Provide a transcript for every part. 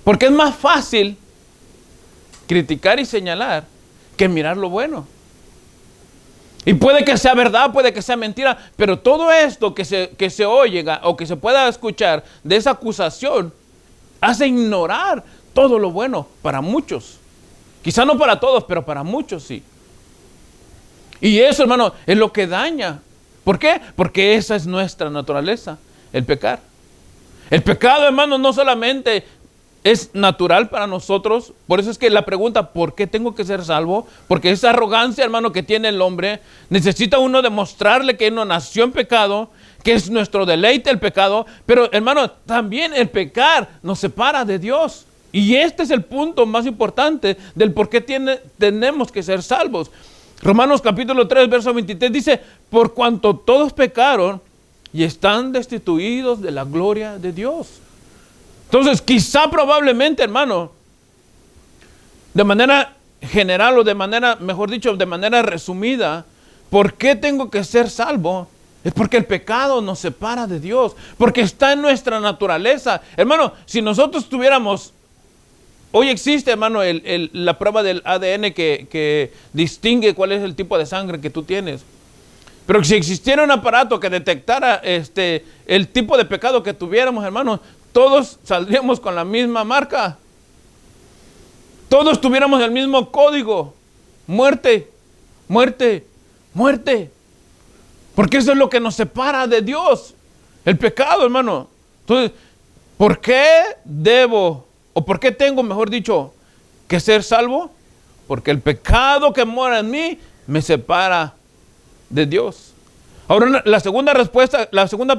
Porque es más fácil criticar y señalar que mirar lo bueno. Y puede que sea verdad, puede que sea mentira, pero todo esto que se oiga o que se pueda escuchar de esa acusación hace ignorar todo lo bueno para muchos. Quizá no para todos, pero para muchos sí. Y eso, hermano, es lo que daña. ¿Por qué? Porque esa es nuestra naturaleza, el pecar. El pecado, hermano, no solamente es natural para nosotros. Por eso es que la pregunta, ¿por qué tengo que ser salvo? Porque esa arrogancia, hermano, que tiene el hombre, necesita uno demostrarle que uno nació en pecado, que es nuestro deleite el pecado. Pero, hermano, también el pecar nos separa de Dios. Y este es el punto más importante del por qué tenemos que ser salvos. Romanos capítulo 3, verso 23 dice, por cuanto todos pecaron y están destituidos de la gloria de Dios. Entonces, quizá probablemente, hermano, de manera general o de manera, mejor dicho, de manera resumida, ¿por qué tengo que ser salvo? Es porque el pecado nos separa de Dios, porque está en nuestra naturaleza. Hermano, si nosotros tuviéramos, hoy existe, hermano, la prueba del ADN que distingue cuál es el tipo de sangre que tú tienes. Pero si existiera un aparato que detectara el tipo de pecado que tuviéramos, hermano, todos saldríamos con la misma marca. Todos tuviéramos el mismo código. Muerte, muerte, muerte. Porque eso es lo que nos separa de Dios. El pecado, hermano. Entonces, ¿por qué debo, o por qué tengo, mejor dicho, que ser salvo? Porque el pecado que mora en mí me separa de Dios. Ahora, la segunda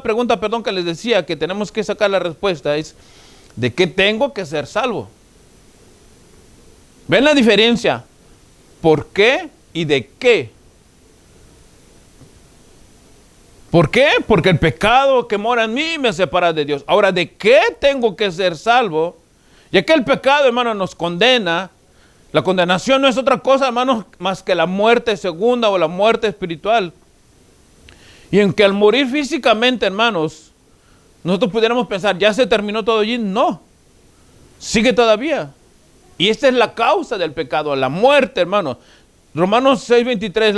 pregunta, perdón, que les decía que tenemos que sacar la respuesta es, ¿de qué tengo que ser salvo? ¿Ven la diferencia? ¿Por qué y de qué? ¿Por qué? Porque el pecado que mora en mí me separa de Dios. Ahora, ¿de qué tengo que ser salvo? Ya que el pecado, hermano, nos condena. La condenación no es otra cosa, hermano, más que la muerte segunda o la muerte espiritual. Y aunque al morir físicamente, hermanos, nosotros pudiéramos pensar, ¿ya se terminó todo allí? No, sigue todavía. Y esta es la causa del pecado, la muerte, hermano. Romanos 6:23,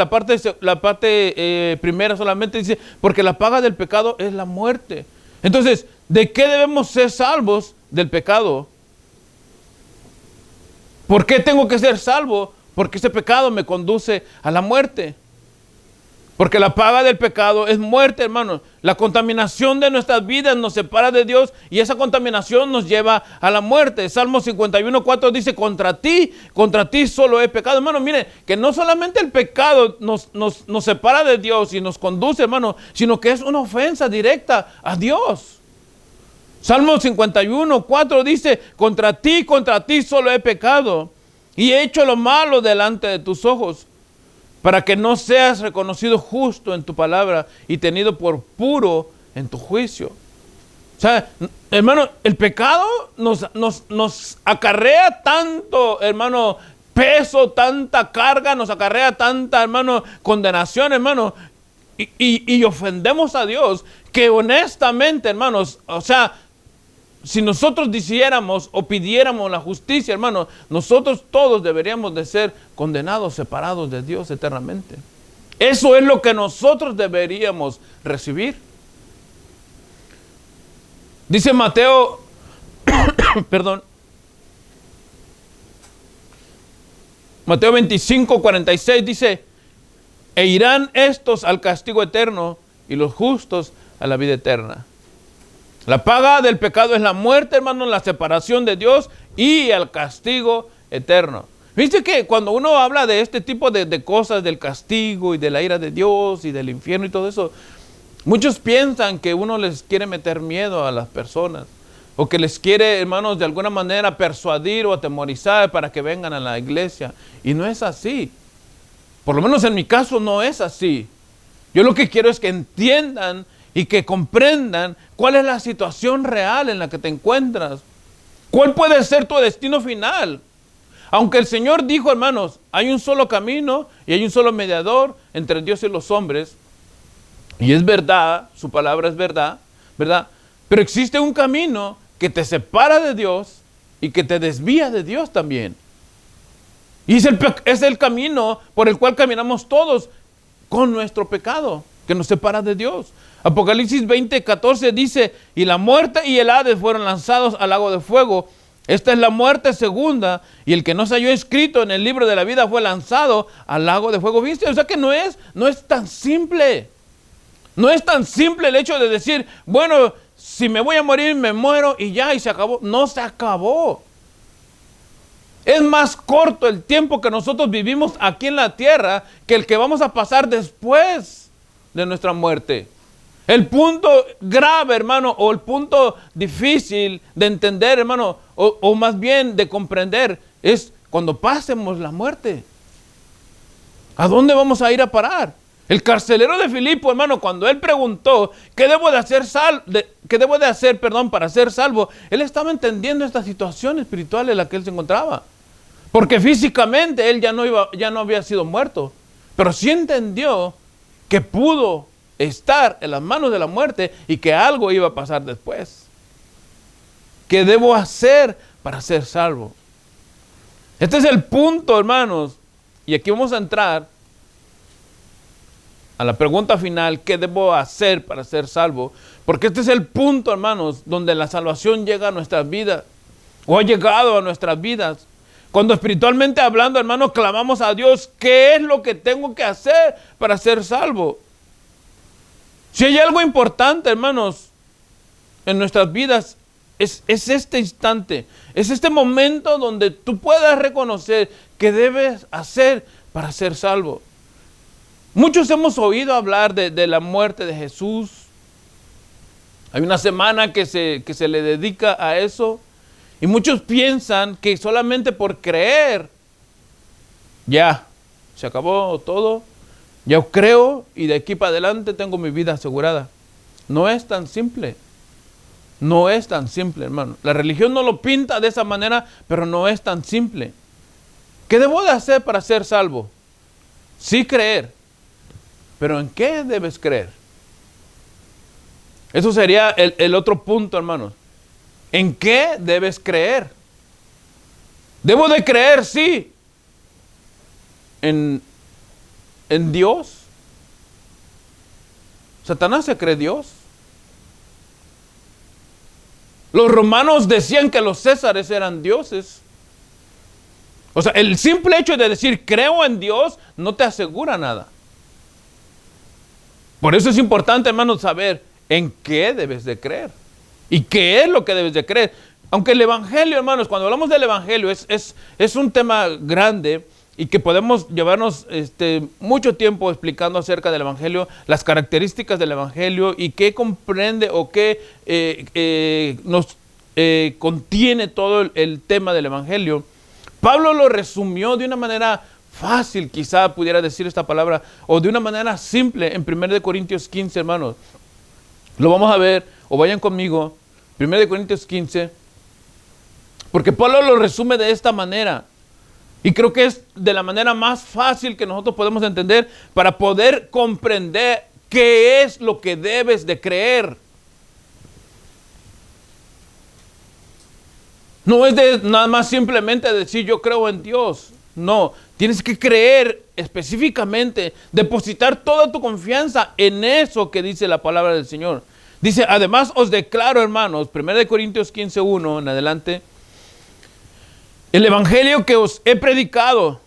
la parte primera solamente dice, porque la paga del pecado es la muerte. Entonces, ¿de qué debemos ser salvos del pecado? ¿Por qué tengo que ser salvo? Porque ese pecado me conduce a la muerte. Porque la paga del pecado es muerte, hermano. La contaminación de nuestras vidas nos separa de Dios y esa contaminación nos lleva a la muerte. Salmo 51:4 dice, contra ti solo he pecado. Hermano, mire, que no solamente el pecado nos separa de Dios y nos conduce, hermano, sino que es una ofensa directa a Dios. Salmo 51:4 dice, contra ti solo he pecado y he hecho lo malo delante de tus ojos, para que no seas reconocido justo en tu palabra y tenido por puro en tu juicio. O sea, hermano, el pecado nos acarrea tanto, hermano, peso, tanta carga, nos acarrea tanta, hermano, condenación, hermano, y ofendemos a Dios, que honestamente, hermanos, o sea, si nosotros decidiéramos o pidiéramos la justicia, hermano, nosotros todos deberíamos de ser condenados, separados de Dios eternamente. Eso es lo que nosotros deberíamos recibir. Dice Mateo, perdón, Mateo 25:46 dice, e irán estos al castigo eterno y los justos a la vida eterna. La paga del pecado es la muerte, hermano, la separación de Dios y el castigo eterno. ¿Viste que cuando uno habla de este tipo de cosas, del castigo y de la ira de Dios y del infierno y todo eso, muchos piensan que uno les quiere meter miedo a las personas o que les quiere, hermanos, de alguna manera persuadir o atemorizar para que vengan a la iglesia. Y no es así. Por lo menos en mi caso no es así. Yo lo que quiero es que entiendan y que comprendan cuál es la situación real en la que te encuentras. ¿Cuál puede ser tu destino final? Aunque el Señor dijo, hermanos, hay un solo camino y hay un solo mediador entre Dios y los hombres. Y es verdad, su palabra es verdad, ¿verdad? Pero existe un camino que te separa de Dios y que te desvía de Dios también. Y es el camino por el cual caminamos todos con nuestro pecado, que nos separa de Dios. Apocalipsis 20:14 dice, y la muerte y el Hades fueron lanzados al lago de fuego. Esta es la muerte segunda, y el que no se halló inscrito en el libro de la vida fue lanzado al lago de fuego. ¿Viste? O sea que no es tan simple. No es tan simple el hecho de decir, bueno, si me voy a morir, me muero y ya, y se acabó. No se acabó. Es más corto el tiempo que nosotros vivimos aquí en la tierra que el que vamos a pasar después de nuestra muerte. El punto grave, hermano, o el punto difícil de entender, hermano, o más bien de comprender, es cuando pasemos la muerte. ¿A dónde vamos a ir a parar? El carcelero de Filipo, hermano, cuando él preguntó ¿qué debo de hacer, para ser salvo? Él estaba entendiendo esta situación espiritual en la que él se encontraba. Porque físicamente él ya no había sido muerto, pero sí entendió que pudo estar en las manos de la muerte y que algo iba a pasar después. ¿Qué debo hacer para ser salvo? Este es el punto, hermanos, y aquí vamos a entrar a la pregunta final, ¿qué debo hacer para ser salvo? Porque este es el punto, hermanos, donde la salvación llega a nuestras vidas, o ha llegado a nuestras vidas. Cuando espiritualmente hablando, hermanos, clamamos a Dios, ¿qué es lo que tengo que hacer para ser salvo? Si hay algo importante, hermanos, en nuestras vidas, es este instante, es este momento donde tú puedas reconocer qué debes hacer para ser salvo. Muchos hemos oído hablar de la muerte de Jesús. Hay una semana que se le dedica a eso. Y muchos piensan que solamente por creer, ya, se acabó todo. Ya creo y de aquí para adelante tengo mi vida asegurada. No es tan simple. No es tan simple, hermano. La religión no lo pinta de esa manera, pero no es tan simple. ¿Qué debo de hacer para ser salvo? Sí creer. Pero ¿en qué debes creer? Eso sería el otro punto, hermanos. ¿En qué debes creer? Debo de creer, sí, en Dios. Satanás se cree Dios. Los romanos decían que los césares eran dioses. O sea, el simple hecho de decir creo en Dios no te asegura nada. Por eso es importante, hermanos, saber en qué debes de creer. ¿Y qué es lo que debes de creer? Aunque el Evangelio, hermanos, cuando hablamos del Evangelio es un tema grande y que podemos llevarnos mucho tiempo explicando acerca del Evangelio, las características del Evangelio y qué comprende o qué nos contiene todo el tema del Evangelio. Pablo lo resumió de una manera fácil, quizá pudiera decir esta palabra, o de una manera simple en 1 Corintios 15, hermanos. Lo vamos a ver, o vayan conmigo, 1 Corintios 15, porque Pablo lo resume de esta manera. Y creo que es de la manera más fácil que nosotros podemos entender para poder comprender qué es lo que debes de creer. No es de nada más simplemente decir yo creo en Dios. No, tienes que creer específicamente, depositar toda tu confianza en eso que dice la palabra del Señor. Dice, además os declaro, hermanos, 1 Corintios 15:1 en adelante, el evangelio que os he predicado,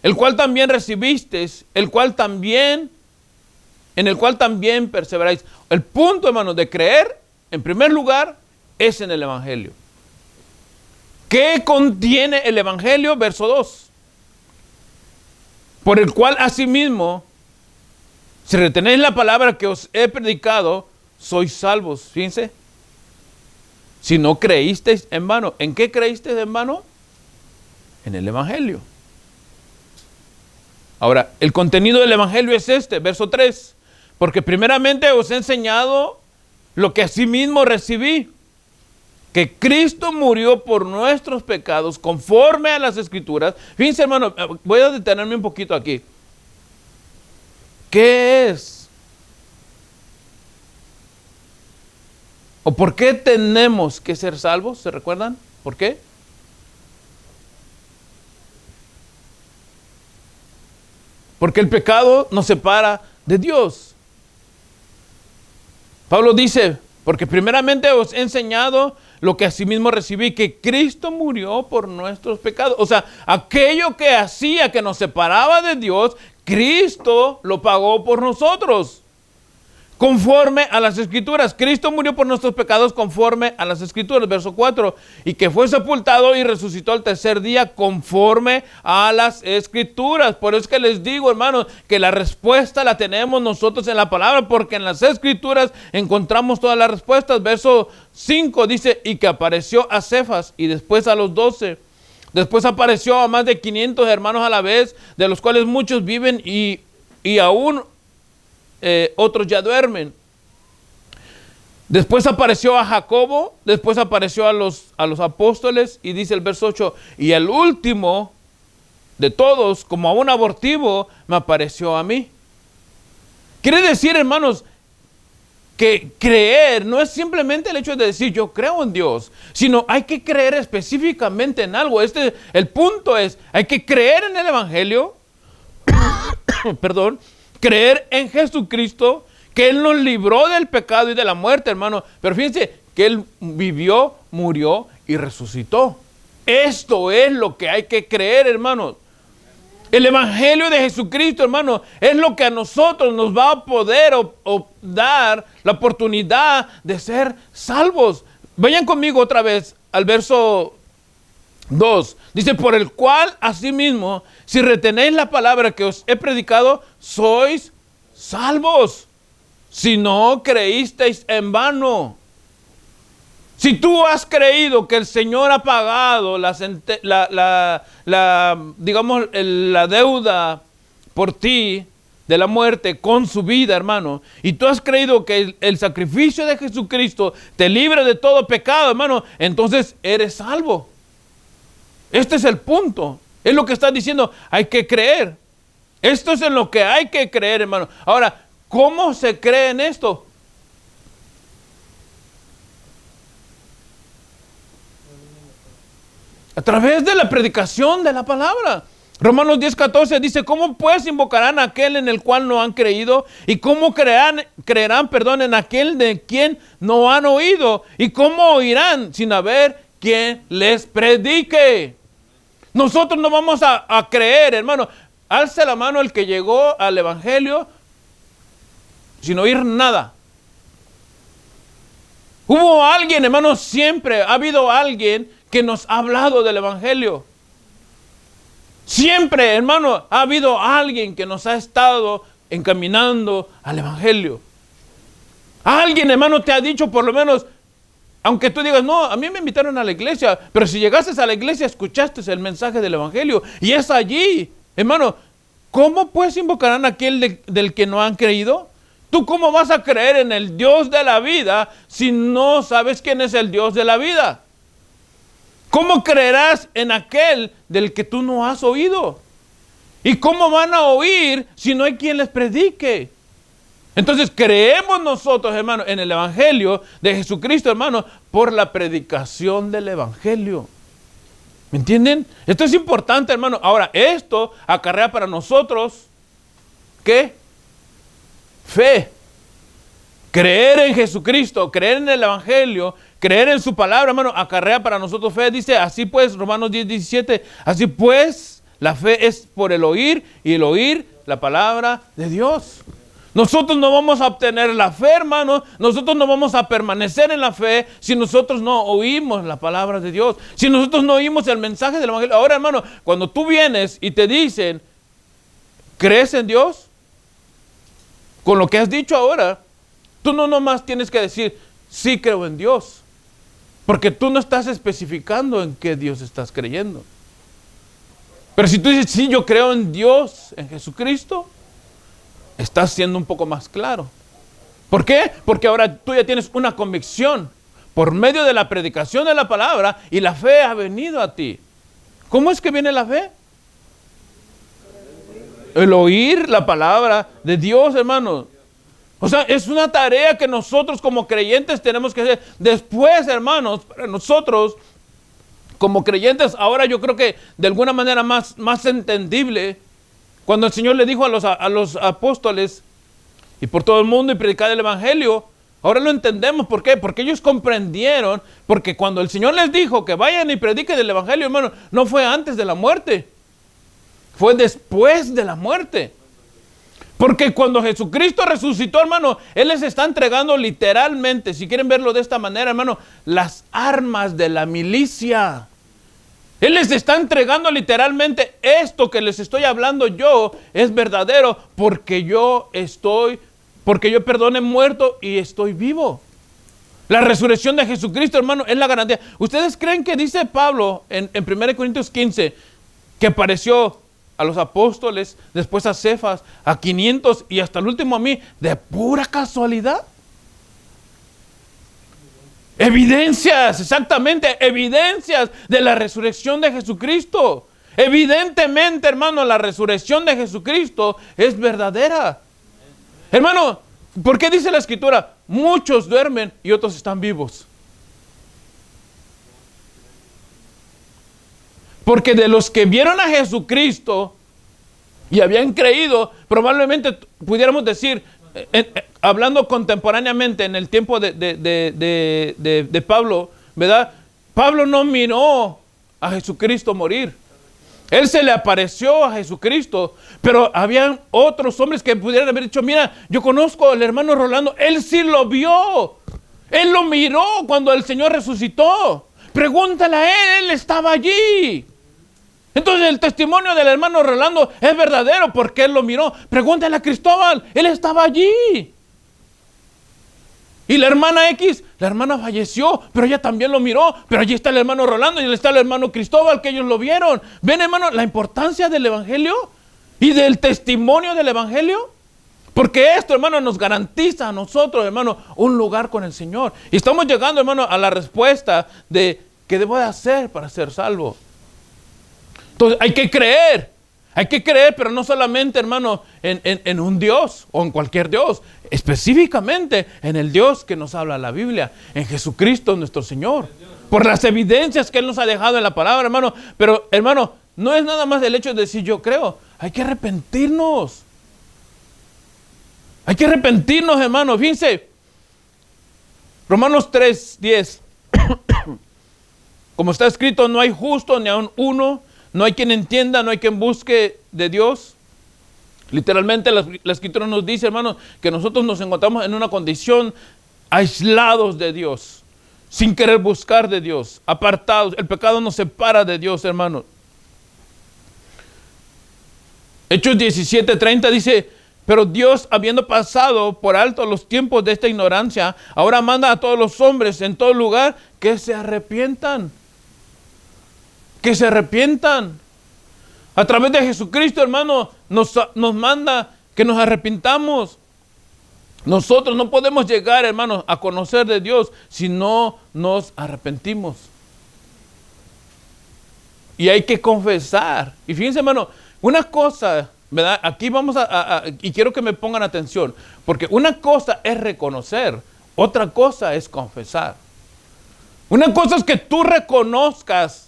el cual también recibisteis, en el cual también perseveráis. El punto, hermanos, de creer, en primer lugar, es en el evangelio. ¿Qué contiene el evangelio? Verso 2. Por el cual asimismo, si retenéis la palabra que os he predicado, sois salvos. Fíjense. Si no creísteis en vano. ¿En qué creísteis en vano? En el evangelio. Ahora, el contenido del evangelio es verso 3. Porque primeramente os he enseñado lo que asimismo recibí, que Cristo murió por nuestros pecados conforme a las Escrituras. Fíjense, hermano, voy a detenerme un poquito aquí. ¿Qué es? ¿O por qué tenemos que ser salvos? ¿Se recuerdan? ¿Por qué? Porque el pecado nos separa de Dios. Pablo dice, porque primeramente os he enseñado lo que asimismo recibí, que Cristo murió por nuestros pecados. O sea, aquello que hacía que nos separaba de Dios, Cristo lo pagó por nosotros. Conforme a las Escrituras. Cristo murió por nuestros pecados conforme a las Escrituras. Verso 4. Y que fue sepultado y resucitó al tercer día conforme a las Escrituras. Por eso es que les digo, hermanos, que la respuesta la tenemos nosotros en la palabra, porque en las Escrituras encontramos todas las respuestas. Verso 5 dice, y que apareció a Cefas y después a los 12. Después apareció a más de 500 hermanos a la vez, de los cuales muchos viven y aún otros ya duermen. Después apareció a Jacobo, después apareció a los apóstoles, y dice el verso 8, y el último de todos, como a un abortivo, me apareció a mí. Quiere decir, hermanos, que creer no es simplemente el hecho de decir yo creo en Dios, sino hay que creer específicamente en algo. El punto es, hay que creer en el Evangelio, perdón, creer en Jesucristo, que Él nos libró del pecado y de la muerte, hermano. Pero fíjense que Él vivió, murió y resucitó. Esto es lo que hay que creer, hermanos. El Evangelio de Jesucristo, hermano, es lo que a nosotros nos va a poder o dar la oportunidad de ser salvos. Vayan conmigo otra vez al verso 2. Dice, por el cual asimismo, si retenéis la palabra que os he predicado, sois salvos. Si no creísteis en vano. Si tú has creído que el Señor ha pagado digamos, la deuda por ti de la muerte con su vida, hermano, y tú has creído que el sacrificio de Jesucristo te libra de todo pecado, hermano, entonces eres salvo. Este es el punto. Es lo que está diciendo. Hay que creer. Esto es en lo que hay que creer, hermano. Ahora, ¿cómo se cree en esto? A través de la predicación de la palabra. Romanos 10:14 dice, ¿cómo pues invocarán a aquel en el cual no han creído? ¿Y cómo creerán, en aquel de quien no han oído? ¿Y cómo oirán sin haber quien les predique? Nosotros no vamos a creer, hermano. Alce la mano el que llegó al Evangelio sin oír nada. Hubo alguien, hermano, siempre ha habido alguien que nos ha hablado del Evangelio. Siempre, hermano, ha habido alguien que nos ha estado encaminando al Evangelio. Alguien, hermano, te ha dicho por lo menos, aunque tú digas, no, a mí me invitaron a la iglesia, pero si llegaste a la iglesia, escuchaste el mensaje del Evangelio, y es allí, hermano. ¿Cómo pues invocarán a aquel del que no han creído? ¿Tú cómo vas a creer en el Dios de la vida si no sabes quién es el Dios de la vida? ¿Cómo creerás en aquel del que tú no has oído? ¿Y cómo van a oír si no hay quien les predique? Entonces creemos nosotros, hermano, en el Evangelio de Jesucristo, hermano, por la predicación del Evangelio. ¿Me entienden? Esto es importante, hermano. Ahora, esto acarrea para nosotros, ¿qué? Fe. Creer en Jesucristo, creer en el Evangelio, creer en su palabra, hermano, acarrea para nosotros fe. Dice, así pues, Romanos 10:17, así pues, la fe es por el oír, y el oír la palabra de Dios. Nosotros no vamos a obtener la fe, hermano. Nosotros no vamos a permanecer en la fe si nosotros no oímos la palabra de Dios. Si nosotros no oímos el mensaje del Evangelio. Ahora, hermano, cuando tú vienes y te dicen, ¿crees en Dios? Con lo que has dicho ahora, tú no nomás tienes que decir, sí creo en Dios. Porque tú no estás especificando en qué Dios estás creyendo. Pero si tú dices, sí, yo creo en Dios, en Jesucristo, estás siendo un poco más claro. ¿Por qué? Porque ahora tú ya tienes una convicción por medio de la predicación de la palabra y la fe ha venido a ti. ¿Cómo es que viene la fe? El oír la palabra de Dios, hermanos. O sea, es una tarea que nosotros como creyentes tenemos que hacer. Después, hermanos, para nosotros Como creyentes, ahora yo creo que de alguna manera más entendible, cuando el Señor le dijo a los apóstoles, y por todo el mundo y predicar el evangelio, ahora lo entendemos. ¿Por qué? Porque ellos comprendieron, porque cuando el Señor les dijo que vayan y prediquen el evangelio, hermano, no fue antes de la muerte, fue después de la muerte. Porque cuando Jesucristo resucitó, hermano, Él les está entregando literalmente, si quieren verlo de esta manera, hermano, las armas de la milicia. Él les está entregando literalmente esto que les estoy hablando yo, es verdadero, porque yo perdone muerto y estoy vivo. La resurrección de Jesucristo, hermano, es la garantía. ¿Ustedes creen que dice Pablo en 1 Corintios 15 que apareció a los apóstoles, después a Cefas, a 500 y hasta el último a mí, de pura casualidad? Evidencias, exactamente, evidencias de la resurrección de Jesucristo. Evidentemente, hermano, la resurrección de Jesucristo es verdadera. Hermano, ¿por qué dice la Escritura? Muchos duermen y otros están vivos. Porque de los que vieron a Jesucristo y habían creído, probablemente pudiéramos decir, hablando contemporáneamente en el tiempo de Pablo, ¿verdad? Pablo no miró a Jesucristo morir. Él se le apareció a Jesucristo, pero habían otros hombres que pudieran haber dicho, mira, yo conozco al hermano Rolando, él sí lo vio. Él lo miró cuando el Señor resucitó. Pregúntale a él estaba allí. Entonces el testimonio del hermano Rolando es verdadero porque él lo miró. Pregúntale a Cristóbal, él estaba allí. Y la hermana X, la hermana falleció, pero ella también lo miró. Pero allí está el hermano Rolando y allí está el hermano Cristóbal, que ellos lo vieron. ¿Ven, hermano, la importancia del evangelio y del testimonio del evangelio? Porque esto, hermano, nos garantiza a nosotros, hermano, un lugar con el Señor. Y estamos llegando, hermano, a la respuesta de qué debo de hacer para ser salvo. Entonces hay que creer, pero no solamente, hermano, en un Dios o en cualquier Dios, específicamente en el Dios que nos habla la Biblia, en Jesucristo nuestro Señor, por las evidencias que Él nos ha dejado en la palabra, hermano. Pero, hermano, no es nada más el hecho de decir yo creo, hay que arrepentirnos. Hay que arrepentirnos, hermano. Fíjense, Romanos 3:10, como está escrito, no hay justo ni aun uno. No hay quien entienda, no hay quien busque de Dios. Literalmente la Escritura nos dice, hermanos, que nosotros nos encontramos en una condición aislados de Dios, sin querer buscar de Dios, apartados. El pecado nos separa de Dios, hermanos. Hechos 17:30 dice, pero Dios, habiendo pasado por alto los tiempos de esta ignorancia, ahora manda a todos los hombres en todo lugar que se arrepientan. Que se arrepientan. A través de Jesucristo, hermano, nos manda que nos arrepintamos. Nosotros no podemos llegar, hermano, a conocer de Dios si no nos arrepentimos. Y hay que confesar. Y fíjense, hermano, una cosa, ¿verdad? Aquí vamos y quiero que me pongan atención, porque una cosa es reconocer, otra cosa es confesar. Una cosa es que tú reconozcas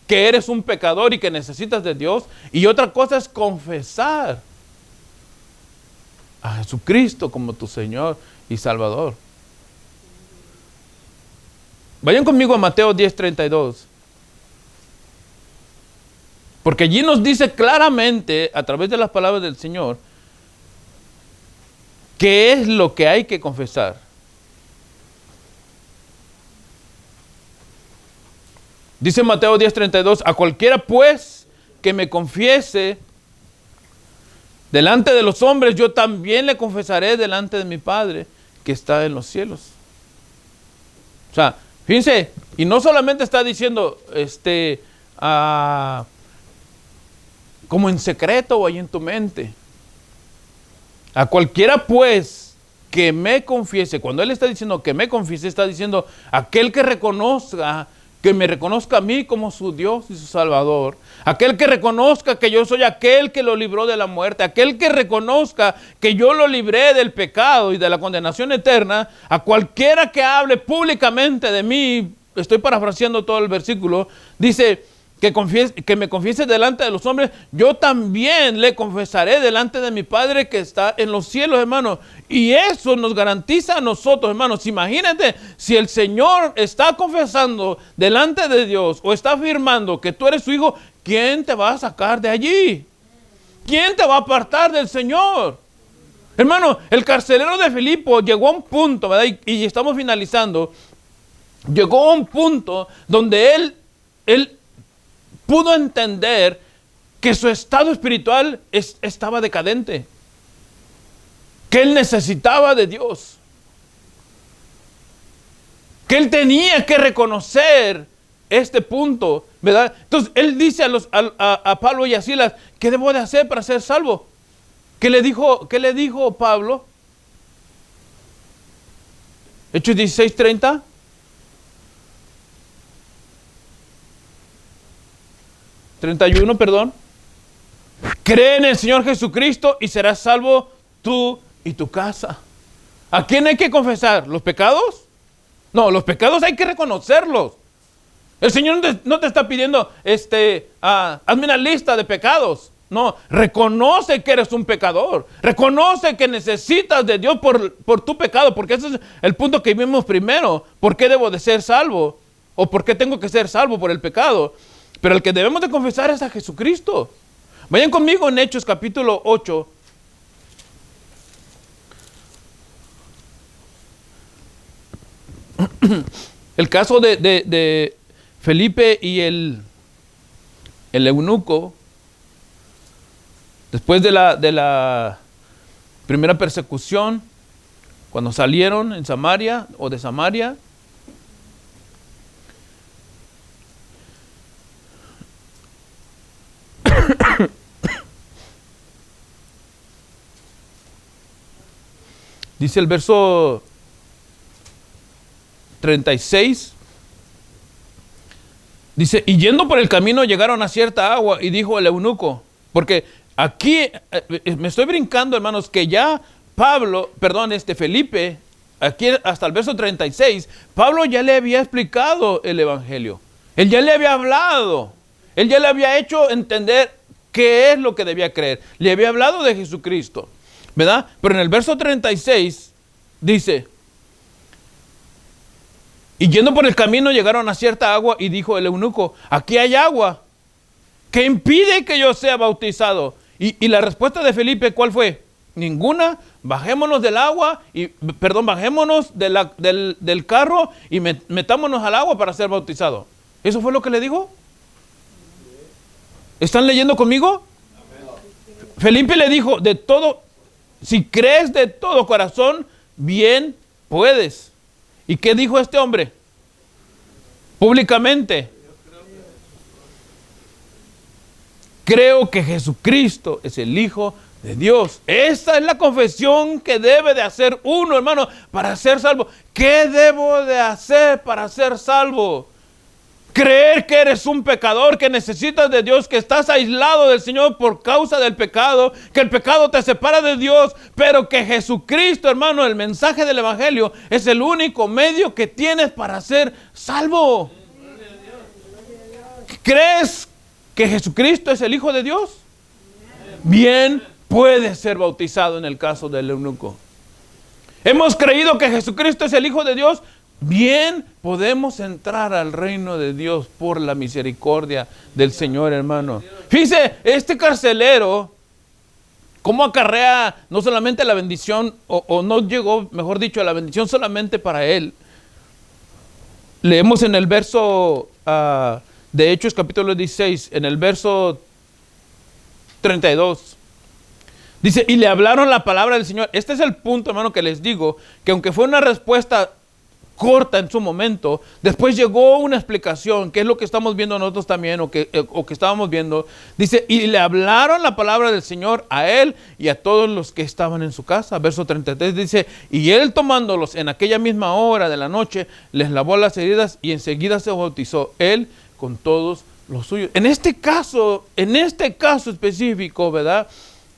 que eres un pecador y que necesitas de Dios, y otra cosa es confesar a Jesucristo como tu Señor y Salvador. Vayan conmigo a Mateo 10:32, porque allí nos dice claramente, a través de las palabras del Señor, qué es lo que hay que confesar. Dice Mateo 10:32, a cualquiera pues que me confiese delante de los hombres, yo también le confesaré delante de mi Padre que está en los cielos. O sea, fíjense, y no solamente está diciendo, como en secreto o ahí en tu mente. A cualquiera pues que me confiese, cuando Él está diciendo que me confiese, está diciendo aquel que reconozca, que me reconozca a mí como su Dios y su Salvador, aquel que reconozca que yo soy aquel que lo libró de la muerte, aquel que reconozca que yo lo libré del pecado y de la condenación eterna, a cualquiera que hable públicamente de mí estoy parafraseando todo el versículo, dice que me confiese delante de los hombres, yo también le confesaré delante de mi Padre que está en los cielos, hermano. Y eso nos garantiza a nosotros, hermanos. Imagínate, si el Señor está confesando delante de Dios o está afirmando que tú eres su hijo, ¿quién te va a sacar de allí? ¿Quién te va a apartar del Señor? Hermano, el carcelero de Filipo llegó a un punto, ¿verdad? Y estamos finalizando. Llegó a un punto donde él pudo entender que su estado espiritual estaba decadente, que él necesitaba de Dios, que él tenía que reconocer este punto, ¿verdad? Entonces él dice a Pablo y a Silas, ¿qué debo de hacer para ser salvo? ¿Qué le dijo Pablo? Hechos 16:30. 31, perdón. Cree en el Señor Jesucristo y serás salvo tú y tu casa. ¿A quién hay que confesar? ¿Los pecados? No, los pecados hay que reconocerlos. El Señor no te está pidiendo, hazme una lista de pecados. No, reconoce que eres un pecador. Reconoce que necesitas de Dios por tu pecado, porque ese es el punto que vimos primero. ¿Por qué debo de ser salvo? ¿O por qué tengo que ser salvo por el pecado? Pero el que debemos de confesar es a Jesucristo. Vayan conmigo en Hechos capítulo 8. El caso de Felipe y el eunuco, después de la primera persecución, cuando salieron en Samaria o de Samaria, dice el verso 36, dice, y yendo por el camino llegaron a cierta agua y dijo el eunuco, porque aquí me estoy brincando, hermanos, que ya Felipe, aquí hasta el verso 36, Pablo ya le había explicado el evangelio, él ya le había hablado, él ya le había hecho entender qué es lo que debía creer, le había hablado de Jesucristo, ¿verdad? Pero en el verso 36 dice, y yendo por el camino llegaron a cierta agua y dijo el eunuco, aquí hay agua, ¿qué impide que yo sea bautizado? Y la respuesta de Felipe, ¿cuál fue? Ninguna. Bajémonos del agua, bajémonos del carro y metámonos al agua para ser bautizado. ¿Eso fue lo que le dijo? ¿Están leyendo conmigo? Felipe le dijo, de todo, si crees de todo corazón, bien puedes. ¿Y qué dijo este hombre? Públicamente. Creo que Jesucristo es el Hijo de Dios. Esta es la confesión que debe de hacer uno, hermano, para ser salvo. ¿Qué debo de hacer para ser salvo? Creer que eres un pecador, que necesitas de Dios, que estás aislado del Señor por causa del pecado, que el pecado te separa de Dios, pero que Jesucristo, hermano, el mensaje del Evangelio es el único medio que tienes para ser salvo. ¿Crees que Jesucristo es el Hijo de Dios? Bien, puedes ser bautizado en el caso del eunuco. ¿Hemos creído que Jesucristo es el Hijo de Dios? Bien, podemos entrar al reino de Dios por la misericordia del Señor, hermano. Fíjese, este carcelero, ¿cómo acarrea no solamente la bendición, o no llegó, mejor dicho, a la bendición solamente para él? Leemos en el verso de Hechos capítulo 16, en el verso 32. Dice, y le hablaron la palabra del Señor. Este es el punto, hermano, que les digo, que aunque fue una respuesta corta en su momento, después llegó una explicación, que es lo que estamos viendo nosotros también, o que estábamos viendo. Dice, y le hablaron la palabra del Señor a él y a todos los que estaban en su casa. Verso 33 dice, y él tomándolos en aquella misma hora de la noche, les lavó las heridas y enseguida se bautizó él con todos los suyos. En este caso específico, ¿verdad?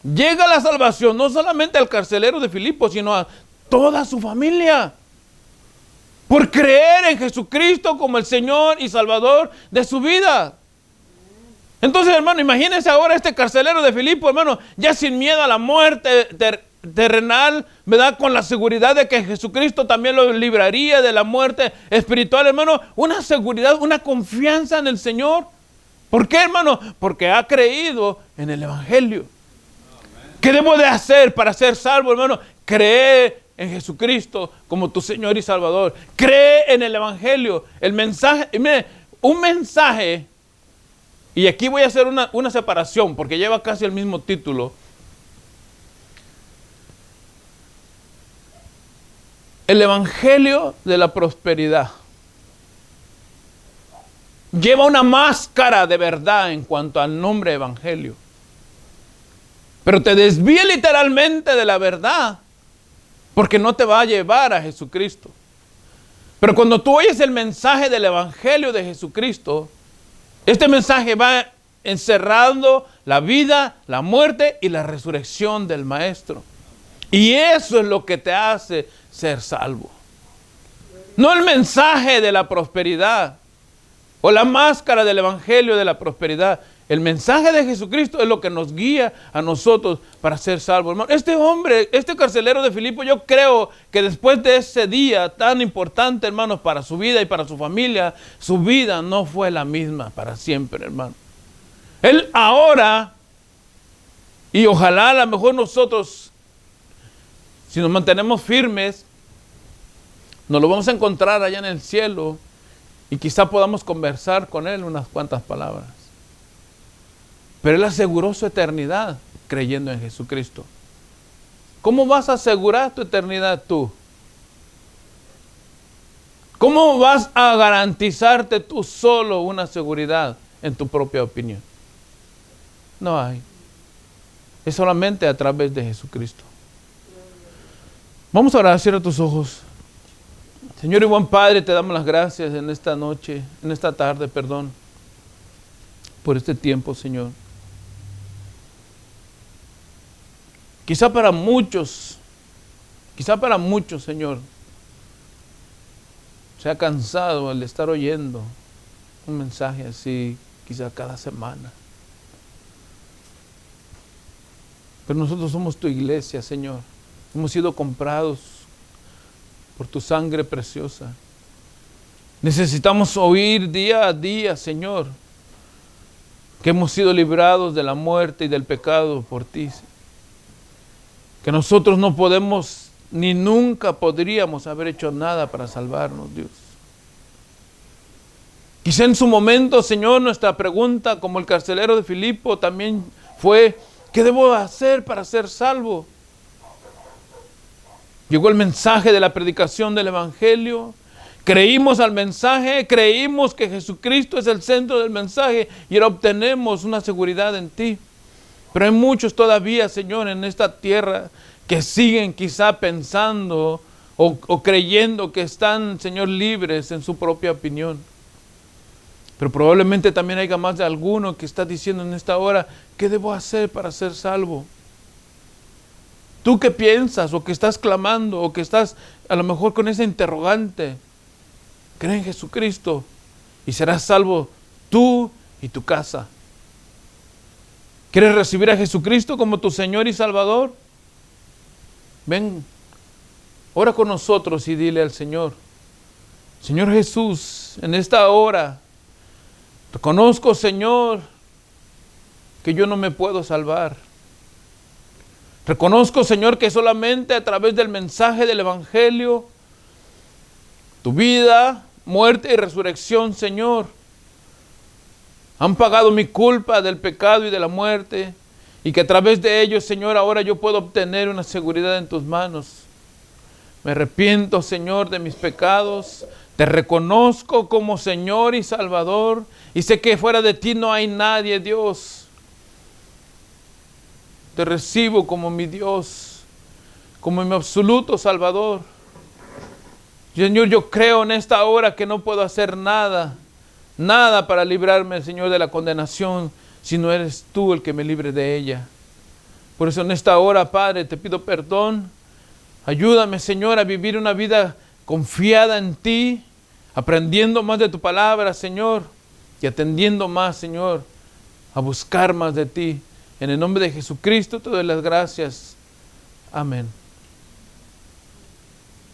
Llega la salvación no solamente al carcelero de Filipo, sino a toda su familia. por creer en Jesucristo como el Señor y Salvador de su vida. Entonces, hermano, imagínense ahora este carcelero de Filipo, hermano, ya sin miedo a la muerte terrenal, ¿verdad? Con la seguridad de que Jesucristo también lo libraría de la muerte espiritual, hermano. Una seguridad, una confianza en el Señor. ¿Por qué, hermano? Porque ha creído en el Evangelio. ¿Qué debo de hacer para ser salvo, hermano? Cree en Jesucristo como tu Señor y Salvador. Cree en el Evangelio. El mensaje, mire, un mensaje, y aquí voy a hacer una separación porque lleva casi el mismo título. El Evangelio de la prosperidad lleva una máscara de verdad en cuanto al nombre Evangelio, pero te desvía literalmente de la verdad, porque no te va a llevar a Jesucristo. Pero cuando tú oyes el mensaje del Evangelio de Jesucristo, este mensaje va encerrando la vida, la muerte y la resurrección del Maestro. Y eso es lo que te hace ser salvo. No el mensaje de la prosperidad o la máscara del Evangelio de la prosperidad. El mensaje de Jesucristo es lo que nos guía a nosotros para ser salvos, hermano. Este hombre, este carcelero de Filipo, yo creo que después de ese día tan importante, hermanos, para su vida y para su familia, su vida no fue la misma para siempre, hermano. Él ahora, y ojalá a lo mejor nosotros, si nos mantenemos firmes, nos lo vamos a encontrar allá en el cielo y quizá podamos conversar con él unas cuantas palabras. Pero él aseguró su eternidad creyendo en Jesucristo. ¿Cómo vas a asegurar tu eternidad tú? ¿Cómo vas a garantizarte tú solo una seguridad en tu propia opinión? No hay. Es solamente a través de Jesucristo. Vamos a orar, cierra tus ojos. Señor y buen Padre, te damos las gracias en esta noche, en esta tarde, perdón, por este tiempo, Señor. Quizá para muchos, Señor, se ha cansado el estar oyendo un mensaje así, quizá cada semana. Pero nosotros somos tu iglesia, Señor. Hemos sido comprados por tu sangre preciosa. Necesitamos oír día a día, Señor, que hemos sido librados de la muerte y del pecado por ti. Que nosotros no podemos ni nunca podríamos haber hecho nada para salvarnos, Dios. Quizá en su momento, Señor, nuestra pregunta, como el carcelero de Filipo, también fue: ¿qué debo hacer para ser salvo? Llegó el mensaje de la predicación del Evangelio. Creímos al mensaje, creímos que Jesucristo es el centro del mensaje y ahora obtenemos una seguridad en ti. Pero hay muchos todavía, Señor, en esta tierra que siguen quizá pensando o creyendo que están, Señor, libres en su propia opinión. Pero probablemente también haya más de alguno que está diciendo en esta hora: ¿qué debo hacer para ser salvo? ¿Tú qué piensas? O que estás clamando, o que estás a lo mejor con ese interrogante. Cree en Jesucristo y serás salvo tú y tu casa. ¿Quieres recibir a Jesucristo como tu Señor y Salvador? Ven, ora con nosotros y dile al Señor: Señor Jesús, en esta hora reconozco, Señor, que yo no me puedo salvar. Reconozco, Señor, que solamente a través del mensaje del Evangelio, tu vida, muerte y resurrección, Señor, han pagado mi culpa del pecado y de la muerte, y que a través de ellos, Señor, ahora yo puedo obtener una seguridad en tus manos. Me arrepiento, Señor, de mis pecados. Te reconozco como Señor y Salvador, y sé que fuera de ti no hay nadie, Dios. Te recibo como mi Dios, como mi absoluto Salvador. Señor, yo creo en esta hora que no puedo hacer nada para librarme, Señor, de la condenación, si no eres tú el que me libre de ella. Por eso en esta hora, Padre, te pido perdón. Ayúdame, Señor, a vivir una vida confiada en ti, aprendiendo más de tu palabra, Señor, y atendiendo más, Señor, a buscar más de ti. En el nombre de Jesucristo te doy las gracias. Amén.